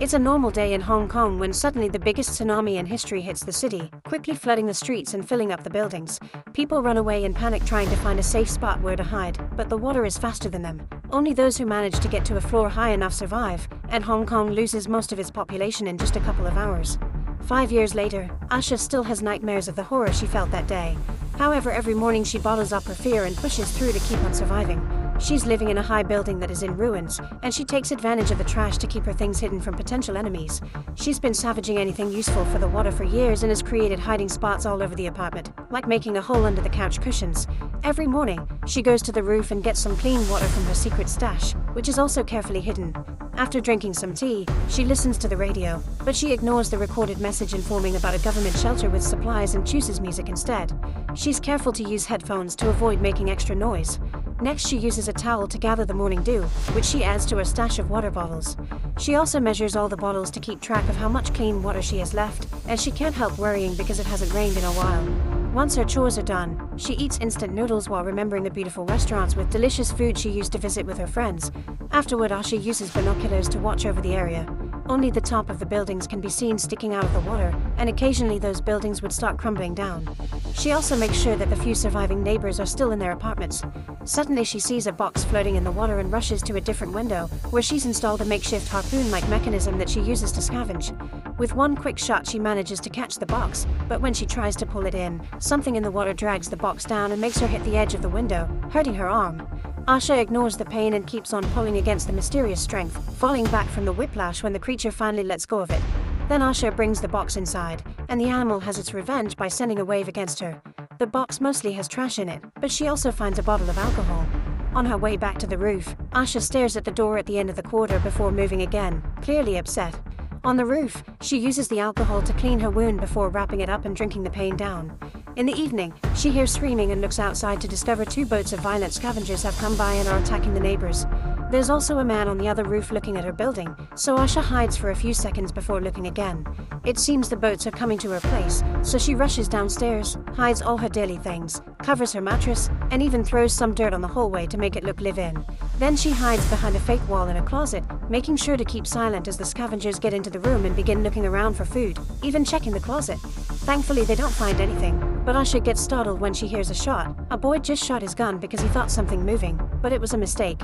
It's a normal day in Hong Kong when suddenly the biggest tsunami in history hits the city, quickly flooding the streets and filling up the buildings. People run away in panic trying to find a safe spot where to hide, but the water is faster than them. Only those who manage to get to a floor high enough survive, and Hong Kong loses most of its population in just a couple of hours. 5 years later, Asha still has nightmares of the horror she felt that day. However, every morning she bottles up her fear and pushes through to keep on surviving. She's living in a high building that is in ruins, and she takes advantage of the trash to keep her things hidden from potential enemies. She's been savaging anything useful for the water for years and has created hiding spots all over the apartment, like making a hole under the couch cushions. Every morning, she goes to the roof and gets some clean water from her secret stash, which is also carefully hidden. After drinking some tea, she listens to the radio, but she ignores the recorded message informing about a government shelter with supplies and chooses music instead. She's careful to use headphones to avoid making extra noise. Next, she uses a towel to gather the morning dew, which she adds to her stash of water bottles. She also measures all the bottles to keep track of how much clean water she has left, and she can't help worrying because it hasn't rained in a while. Once her chores are done, she eats instant noodles while remembering the beautiful restaurants with delicious food she used to visit with her friends. Afterward, Asha uses binoculars to watch over the area. Only the top of the buildings can be seen sticking out of the water, and occasionally those buildings would start crumbling down. She also makes sure that the few surviving neighbors are still in their apartments. Suddenly she sees a box floating in the water and rushes to a different window, where she's installed a makeshift harpoon-like mechanism that she uses to scavenge. With one quick shot she manages to catch the box, but when she tries to pull it in, something in the water drags the box down and makes her hit the edge of the window, hurting her arm. Asha ignores the pain and keeps on pulling against the mysterious strength, falling back from the whiplash when the creature finally lets go of it. Then Asha brings the box inside, and the animal has its revenge by sending a wave against her. The box mostly has trash in it, but she also finds a bottle of alcohol. On her way back to the roof, Asha stares at the door at the end of the corridor before moving again, clearly upset. On the roof, she uses the alcohol to clean her wound before wrapping it up and drinking the pain down. In the evening, she hears screaming and looks outside to discover 2 boats of violent scavengers have come by and are attacking the neighbors. There's also a man on the other roof looking at her building, so Asha hides for a few seconds before looking again. It seems the boats are coming to her place, so she rushes downstairs, hides all her daily things, covers her mattress, and even throws some dirt on the hallway to make it look live-in. Then she hides behind a fake wall in a closet, making sure to keep silent as the scavengers get into the room and begin looking around for food, even checking the closet. Thankfully, they don't find anything, but Asha gets startled when she hears a shot. A boy just shot his gun because he thought something moving, but it was a mistake.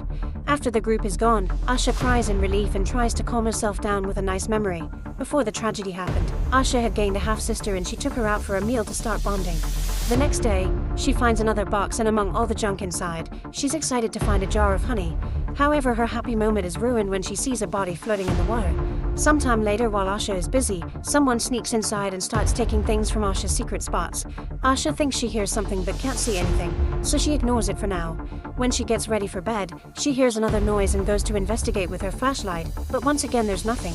After the group is gone, Asha cries in relief and tries to calm herself down with a nice memory. Before the tragedy happened, Asha had gained a half-sister and she took her out for a meal to start bonding. The next day, she finds another box and among all the junk inside, she's excited to find a jar of honey. However, her happy moment is ruined when she sees a body floating in the water. Sometime later, while Asha is busy, someone sneaks inside and starts taking things from Asha's secret spots. Asha thinks she hears something but can't see anything, so she ignores it for now. When she gets ready for bed, she hears another noise and goes to investigate with her flashlight, but once again there's nothing.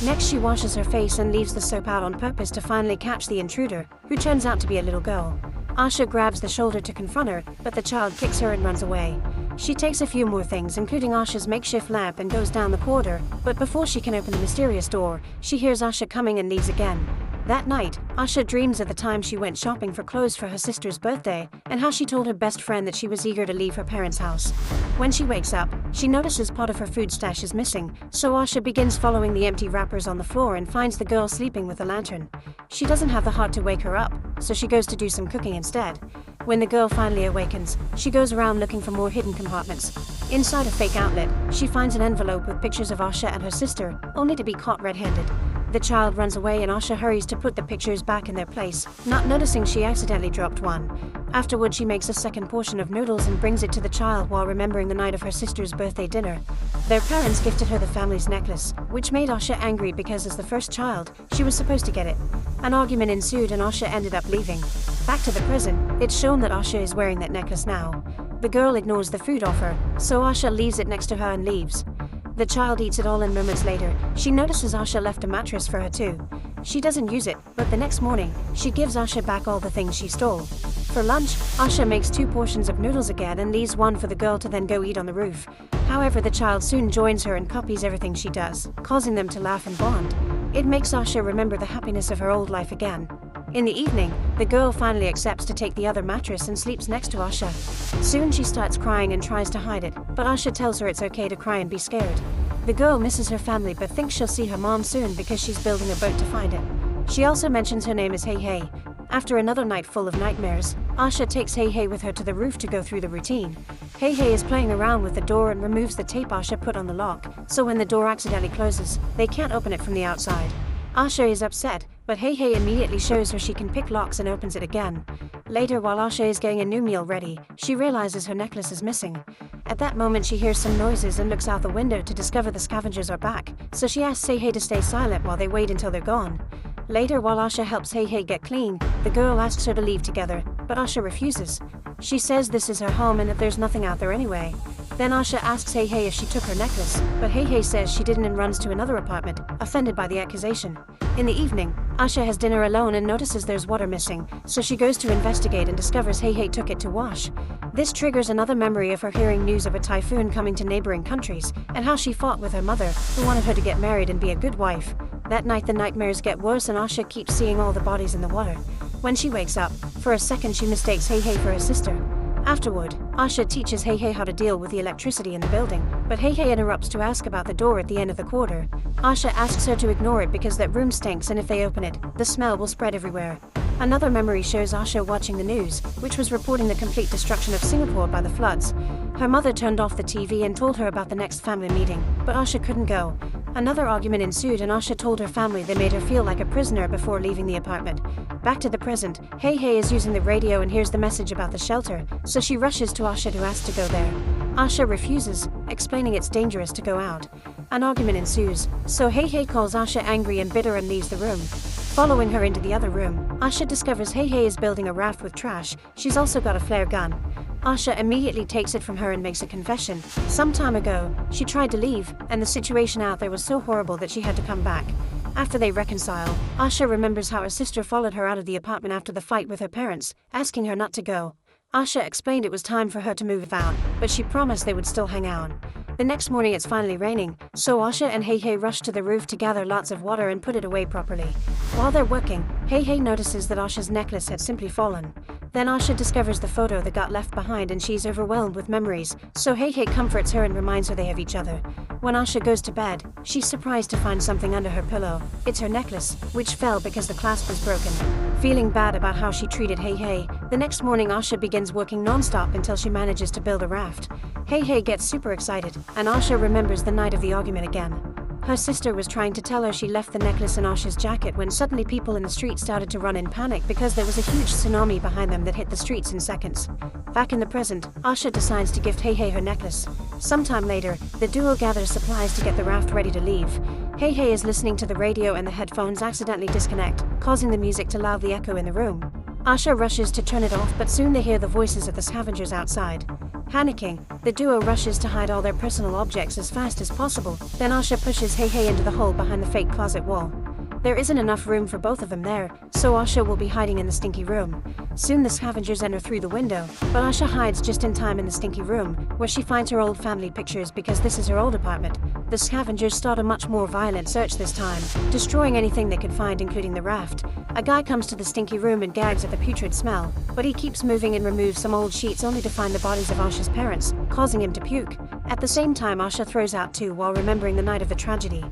Next, she washes her face and leaves the soap out on purpose to finally catch the intruder, who turns out to be a little girl. Asha grabs the shoulder to confront her, but the child kicks her and runs away. She takes a few more things, including Asha's makeshift lamp, and goes down the corridor, but before she can open the mysterious door, she hears Asha coming and leaves again. That night, Asha dreams of the time she went shopping for clothes for her sister's birthday, and how she told her best friend that she was eager to leave her parents' house. When she wakes up, she notices part of her food stash is missing, so Asha begins following the empty wrappers on the floor and finds the girl sleeping with a lantern. She doesn't have the heart to wake her up, so she goes to do some cooking instead. When the girl finally awakens, she goes around looking for more hidden compartments. Inside a fake outlet, she finds an envelope with pictures of Asha and her sister, only to be caught red-handed. The child runs away and Asha hurries to put the pictures back in their place, not noticing she accidentally dropped one. Afterward, she makes a second portion of noodles and brings it to the child while remembering the night of her sister's birthday dinner. Their parents gifted her the family's necklace, which made Asha angry because as the first child, she was supposed to get it. An argument ensued and Asha ended up leaving. Back to the prison, it's shown that Asha is wearing that necklace now. The girl ignores the food offer, so Asha leaves it next to her and leaves. The child eats it all and moments later, she notices Asha left a mattress for her too. She doesn't use it, but the next morning, she gives Asha back all the things she stole. For lunch, Asha makes 2 portions of noodles again and leaves one for the girl to then go eat on the roof. However, the child soon joins her and copies everything she does, causing them to laugh and bond. It makes Asha remember the happiness of her old life again. In the evening, the girl finally accepts to take the other mattress and sleeps next to Asha. Soon she starts crying and tries to hide it, but Asha tells her it's okay to cry and be scared. The girl misses her family but thinks she'll see her mom soon because she's building a boat to find it. She also mentions her name is Hey Hey. After another night full of nightmares, Asha takes Hey Hey with her to the roof to go through the routine. Hey Hey is playing around with the door and removes the tape Asha put on the lock, so when the door accidentally closes, they can't open it from the outside. Asha is upset, but Hey Hey immediately shows her she can pick locks and opens it again. Later, while Asha is getting a new meal ready, she realizes her necklace is missing. At that moment she hears some noises and looks out the window to discover the scavengers are back, so she asks Hey Hey to stay silent while they wait until they're gone. Later, while Asha helps Hey Hey get clean, the girl asks her to leave together, but Asha refuses. She says this is her home and that there's nothing out there anyway. Then Asha asks Hey Hey if she took her necklace, but Hey Hey says she didn't and runs to another apartment, offended by the accusation. In the evening, Asha has dinner alone and notices there's water missing, so she goes to investigate and discovers Hey Hey took it to wash. This triggers another memory of her hearing news of a typhoon coming to neighboring countries, and how she fought with her mother, who wanted her to get married and be a good wife. That night the nightmares get worse and Asha keeps seeing all the bodies in the water. When she wakes up, for a second she mistakes Hey Hey for her sister. Afterward, Asha teaches Hey Hey how to deal with the electricity in the building, but Hey Hey interrupts to ask about the door at the end of the corridor. Asha asks her to ignore it because that room stinks and if they open it, the smell will spread everywhere. Another memory shows Asha watching the news, which was reporting the complete destruction of Singapore by the floods. Her mother turned off the TV and told her about the next family meeting, but Asha couldn't go. Another argument ensued and Asha told her family they made her feel like a prisoner before leaving the apartment. Back to the present, Hey Hey is using the radio and hears the message about the shelter, so she rushes to Asha to ask to go there. Asha refuses, explaining it's dangerous to go out. An argument ensues, so Hey Hey calls Asha angry and bitter and leaves the room. Following her into the other room, Asha discovers Hey Hey is building a raft with trash. She's also got a flare gun. Asha immediately takes it from her and makes a confession. Some time ago, she tried to leave, and the situation out there was so horrible that she had to come back. After they reconcile, Asha remembers how her sister followed her out of the apartment after the fight with her parents, asking her not to go. Asha explained it was time for her to move out, but she promised they would still hang out. The next morning it's finally raining, so Asha and Hey Hey rush to the roof to gather lots of water and put it away properly. While they're working, Hey Hey notices that Asha's necklace had simply fallen. Then Asha discovers the photo that got left behind and she's overwhelmed with memories, so Hey Hey comforts her and reminds her they have each other. When Asha goes to bed, she's surprised to find something under her pillow. It's her necklace, which fell because the clasp was broken. Feeling bad about how she treated Hey Hey, the next morning Asha begins working non-stop until she manages to build a raft. Hey Hey gets super excited, and Asha remembers the night of the argument again. Her sister was trying to tell her she left the necklace in Asha's jacket when suddenly people in the street started to run in panic because there was a huge tsunami behind them that hit the streets in seconds. Back in the present, Asha decides to gift Hey Hey her necklace. Sometime later, the duo gathers supplies to get the raft ready to leave. Hey Hey is listening to the radio and the headphones accidentally disconnect, causing the music to loudly echo in the room. Asha rushes to turn it off, but soon they hear the voices of the scavengers outside. Panicking, the duo rushes to hide all their personal objects as fast as possible. Then Asha pushes Hey Hey into the hole behind the fake closet wall. There isn't enough room for both of them there, so Asha will be hiding in the stinky room. Soon the scavengers enter through the window, but Asha hides just in time in the stinky room, where she finds her old family pictures because this is her old apartment. The scavengers start a much more violent search this time, destroying anything they could find including the raft. A guy comes to the stinky room and gags at the putrid smell, but he keeps moving and removes some old sheets only to find the bodies of Asha's parents, causing him to puke. At the same time Asha throws out too while remembering the night of the tragedy.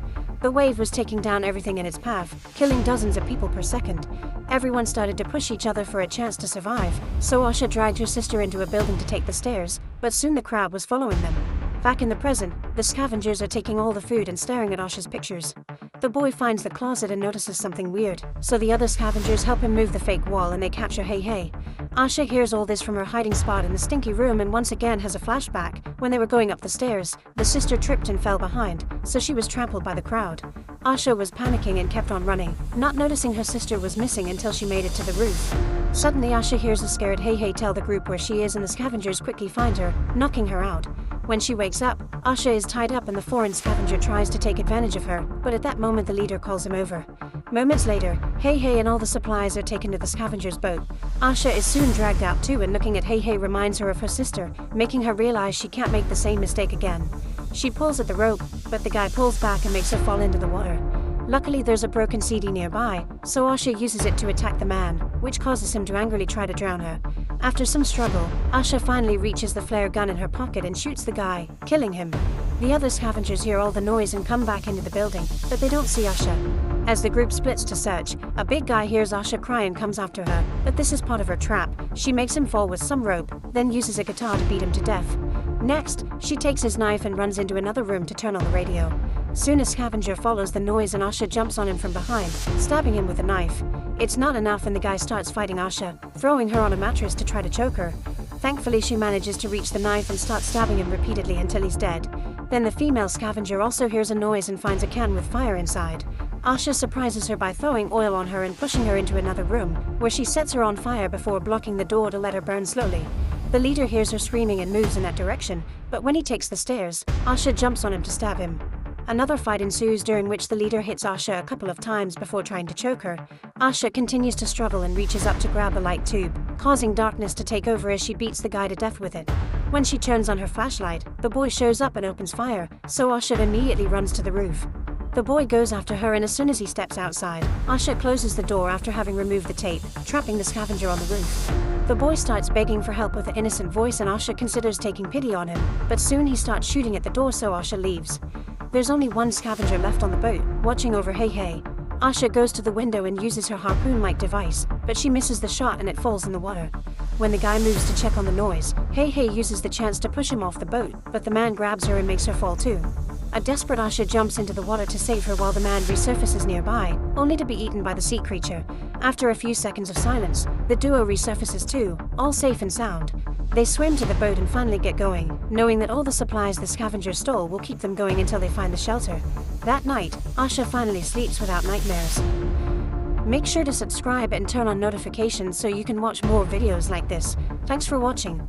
The wave was taking down everything in its path, killing dozens of people per second. Everyone started to push each other for a chance to survive, so Asha dragged her sister into a building to take the stairs, but soon the crowd was following them. Back in the present, the scavengers are taking all the food and staring at Asha's pictures. The boy finds the closet and notices something weird, so the other scavengers help him move the fake wall and they capture Hey Hey. Asha hears all this from her hiding spot in the stinky room and once again has a flashback. When they were going up the stairs, the sister tripped and fell behind, so she was trampled by the crowd. Asha was panicking and kept on running, not noticing her sister was missing until she made it to the roof. Suddenly Asha hears a scared Hey Hey tell the group where she is and the scavengers quickly find her, knocking her out. When she wakes up, Asha is tied up and the foreign scavenger tries to take advantage of her, but at that moment the leader calls him over. Moments later, Hey Hey and all the supplies are taken to the scavenger's boat. Asha is soon dragged out too and looking at Hey Hey reminds her of her sister, making her realize she can't make the same mistake again. She pulls at the rope, but the guy pulls back and makes her fall into the water. Luckily there's a broken CD nearby, so Asha uses it to attack the man, which causes him to angrily try to drown her. After some struggle, Asha finally reaches the flare gun in her pocket and shoots the guy, killing him. The other scavengers hear all the noise and come back into the building, but they don't see Asha. As the group splits to search, a big guy hears Asha cry and comes after her, but this is part of her trap. She makes him fall with some rope, then uses a guitar to beat him to death. Next, she takes his knife and runs into another room to turn on the radio. Soon a scavenger follows the noise and Asha jumps on him from behind, stabbing him with a knife. It's not enough and the guy starts fighting Asha, throwing her on a mattress to try to choke her. Thankfully, she manages to reach the knife and starts stabbing him repeatedly until he's dead. Then the female scavenger also hears a noise and finds a can with fire inside. Asha surprises her by throwing oil on her and pushing her into another room, where she sets her on fire before blocking the door to let her burn slowly. The leader hears her screaming and moves in that direction, but when he takes the stairs, Asha jumps on him to stab him. Another fight ensues during which the leader hits Asha a couple of times before trying to choke her. Asha continues to struggle and reaches up to grab a light tube, causing darkness to take over as she beats the guy to death with it. When she turns on her flashlight, the boy shows up and opens fire, so Asha immediately runs to the roof. The boy goes after her and as soon as he steps outside, Asha closes the door after having removed the tape, trapping the scavenger on the roof. The boy starts begging for help with an innocent voice and Asha considers taking pity on him, but soon he starts shooting at the door so Asha leaves. There's only one scavenger left on the boat, watching over Hey Hey. Asha goes to the window and uses her harpoon-like device, but she misses the shot and it falls in the water. When the guy moves to check on the noise, Hey Hey uses the chance to push him off the boat, but the man grabs her and makes her fall too. A desperate Asha jumps into the water to save her while the man resurfaces nearby, only to be eaten by the sea creature. After a few seconds of silence, the duo resurfaces too, all safe and sound. They swim to the boat and finally get going, knowing that all the supplies the scavenger stole will keep them going until they find the shelter. That night, Asha finally sleeps without nightmares. Make sure to subscribe and turn on notifications so you can watch more videos like this. Thanks for watching.